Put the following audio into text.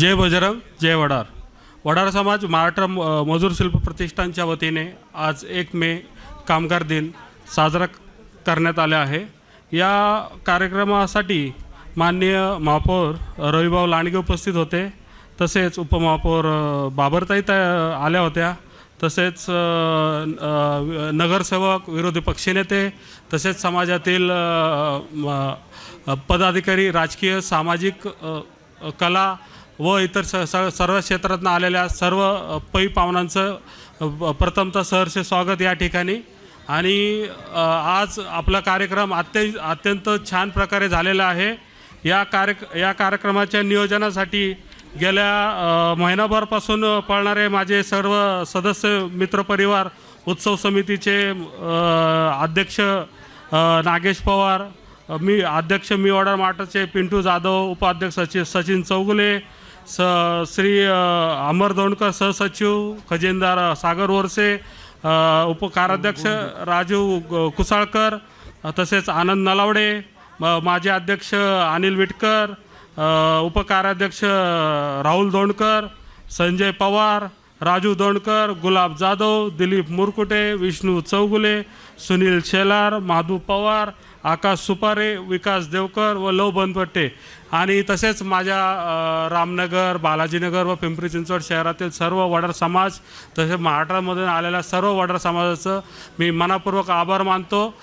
जय बजरंग जय वडार. वडार समाज महाराष्ट्र मजूर शिल्प प्रतिष्ठानच्या वतीने आज 1 मे कामगार दिन साजरा करण्यात आला आहे. या कार्यक्रमासाठी माननीय महापौर रविभाऊ लांडगे उपस्थित होते. तसेच उपमहापौर बाबरताई आल्या होत्या. तसेच नगरसेवक, विरोधी पक्षनेते, तसेच समाजातील पदाधिकारी, राजकीय, सामाजिक, कला व इतर सर्व क्षेत्रातून आलेल्या सर्व पै पाहुण्यांचं प्रथमतः सहर्ष स्वागत या ठिकाणी. आणि आज आपला कार्यक्रम अत्यंत छान प्रकारे झालेला आहे. या कार्यक्रमाच्या नियोजनासाठी गेल्या महिनाभरापासून पळणारे माझे सर्व सदस्य, मित्रपरिवार, उत्सव समितीचे अध्यक्ष नागेश पवार, मी अध्यक्ष वडार माटाचे पिंटू जाधव, उपाध्यक्ष सचिन चौगुले, श्री अमर दोंडकर, सहसचिव खजिनदार सागर वरसे, उपकाराध्यक्ष राजू कुसाळकर, तसेच आनंद नलावडे, माजी अध्यक्ष अनिल विटकर, उपकाराध्यक्ष राहुल दोंडकर, संजय पवार, राजू दोंडकर, गुलाब जाधव, दिलीप मुरकुटे, विष्णू चौगुले, सुनील शेलार, माधू पवार, आकाश सुपारे, विकास देवकर व लव बनपट्टे आणि तसेच माझ्या रामनगर, बालाजीनगर व पिंपरी चिंचवड शहरातील सर्व वडार समाज, तसेच महाराष्ट्रामधून आलेल्या सर्व वडार समाजाचं मी मनपूर्वक आभार मानतो.